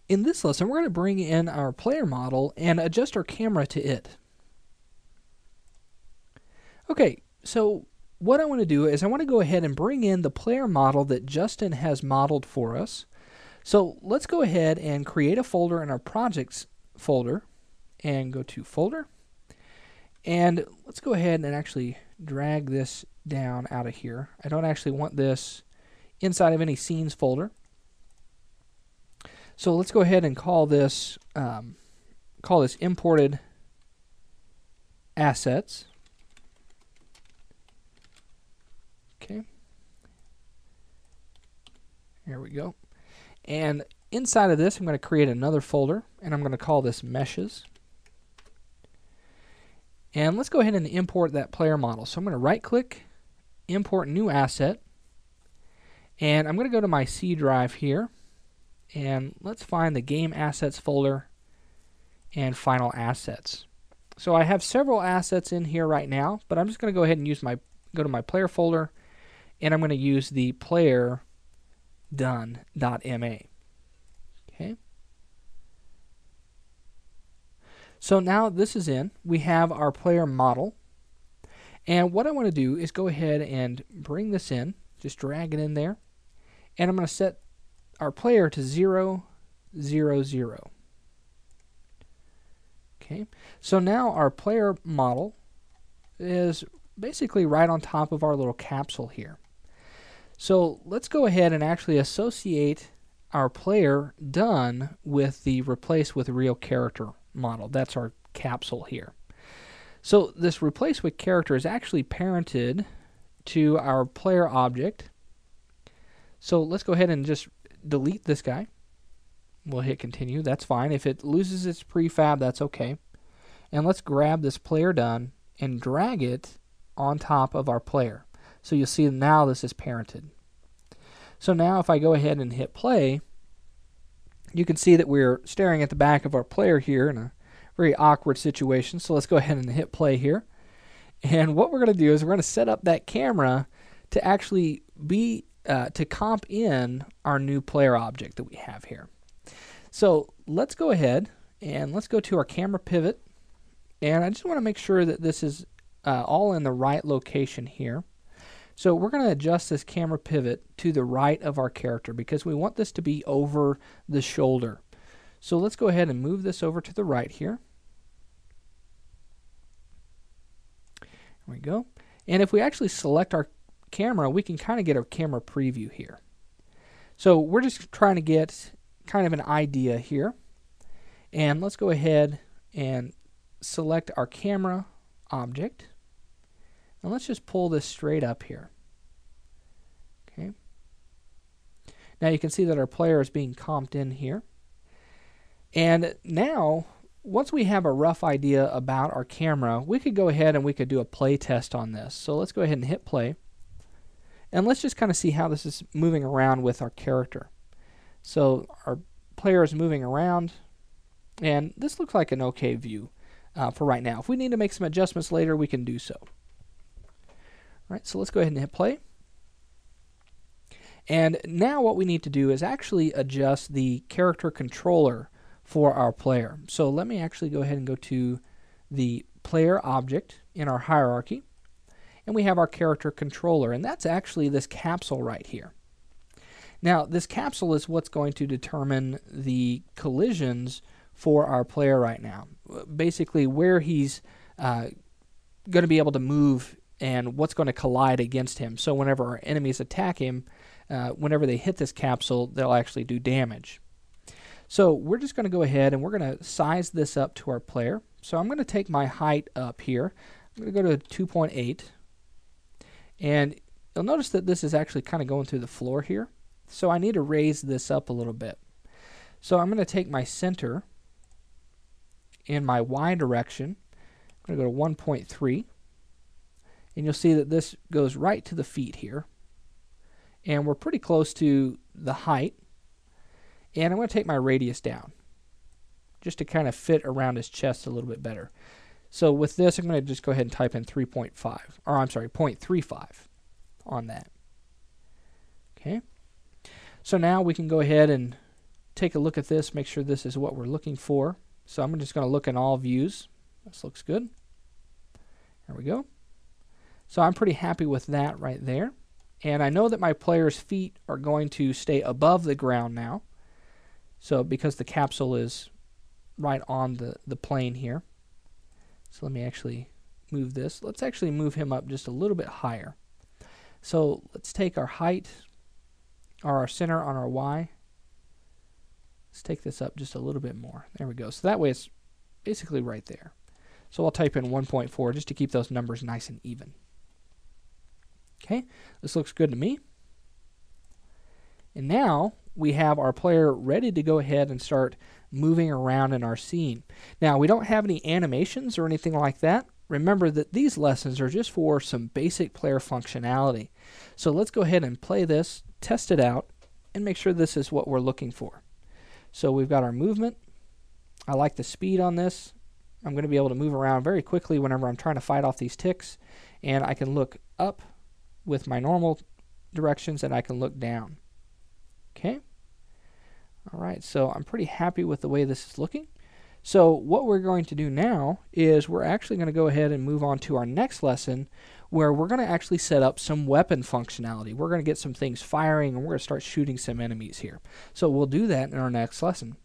In this lesson, we're going to bring in our player model and adjust our camera to it. Okay, so what I want to do is I want to go ahead and bring in the player model that Justin has modeled for us. So let's go ahead and create a folder in our projects folder and go to folder. And let's go ahead and actually drag this down out of here. I don't actually want this inside of any scenes folder. So let's go ahead and call this imported assets. Okay. Here we go. And inside of this, I'm going to create another folder, and I'm going to call this meshes. And let's go ahead and import that player model. So I'm going to right-click, import new asset, and I'm going to go to my C drive here. And let's find the game assets folder and final assets. So I have several assets in here right now, but I'm just going to go ahead and go to my player folder, and I'm going to use the player done.ma. Okay. So now this is in. We have our player model, and what I want to do is go ahead and bring this in, just drag it in there, and I'm going to set our player to 0, 0, 0. Okay, so now our player model is basically right on top of our little capsule here. So let's go ahead and actually associate our player done with the replace with real character model. That's our capsule here. So this replace with character is actually parented to our player object. So let's go ahead and just delete this guy. We'll hit continue. That's fine. If it loses its prefab, that's okay. And let's grab this player done and drag it on top of our player. So you'll see now this is parented. So now if I go ahead and hit play, you can see that we're staring at the back of our player here in a very awkward situation. So let's go ahead and hit play here. And what we're going to do is we're going to set up that camera to actually be to comp in our new player object that we have here. So let's go ahead and let's go to our camera pivot, and I just want to make sure that this is all in the right location here. So we're going to adjust this camera pivot to the right of our character because we want this to be over the shoulder. So let's go ahead and move this over to the right here. There we go. And if we actually select our camera, we can kind of get a camera preview here. So we're just trying to get kind of an idea here. And let's go ahead and select our camera object. And let's just pull this straight up here. Okay. Now you can see that our player is being comped in here. And now, once we have a rough idea about our camera, we could go ahead and we could do a play test on this. So let's go ahead and hit play. And let's just kind of see how this is moving around with our character. So our player is moving around, and this looks like an okay view for right now. If we need to make some adjustments later, we can do so. All right, so let's go ahead and hit play. And now what we need to do is actually adjust the character controller for our player. So let me actually go ahead and go to the player object in our hierarchy. And we have our character controller, and that's actually this capsule right here. Now, this capsule is what's going to determine the collisions for our player right now. Basically, where he's going to be able to move and what's going to collide against him. So whenever our enemies attack him, whenever they hit this capsule, they'll actually do damage. So we're just going to go ahead and we're going to size this up to our player. So I'm going to take my height up here. I'm going to go to 2.8. And you'll notice that this is actually kind of going through the floor here. So I need to raise this up a little bit. So I'm going to take my center in my Y direction. I'm going to go to 1.3. And you'll see that this goes right to the feet here. And we're pretty close to the height. And I'm going to take my radius down just to kind of fit around his chest a little bit better. So with this, I'm going to just go ahead and type in 3.5, or I'm sorry, 0.35 on that. Okay. So now we can go ahead and take a look at this, make sure this is what we're looking for. So I'm just going to look in all views. This looks good. There we go. So I'm pretty happy with that right there. And I know that my player's feet are going to stay above the ground now. So because the capsule is right on the plane here. So let me actually move this. Let's actually move him up just a little bit higher. So let's take our height, or our center on our Y. Let's take this up just a little bit more. There we go. So that way it's basically right there. So I'll type in 1.4 just to keep those numbers nice and even. Okay, this looks good to me. And now we have our player ready to go ahead and start moving around in our scene. Now, we don't have any animations or anything like that. Remember that these lessons are just for some basic player functionality. So let's go ahead and play this, test it out, and make sure this is what we're looking for. So we've got our movement. I like the speed on this. I'm going to be able to move around very quickly whenever I'm trying to fight off these ticks. And I can look up with my normal directions, and I can look down. Okay. All right, so I'm pretty happy with the way this is looking. So what we're going to do now is we're actually going to go ahead and move on to our next lesson, where we're going to actually set up some weapon functionality. We're going to get some things firing, and we're going to start shooting some enemies here. So we'll do that in our next lesson.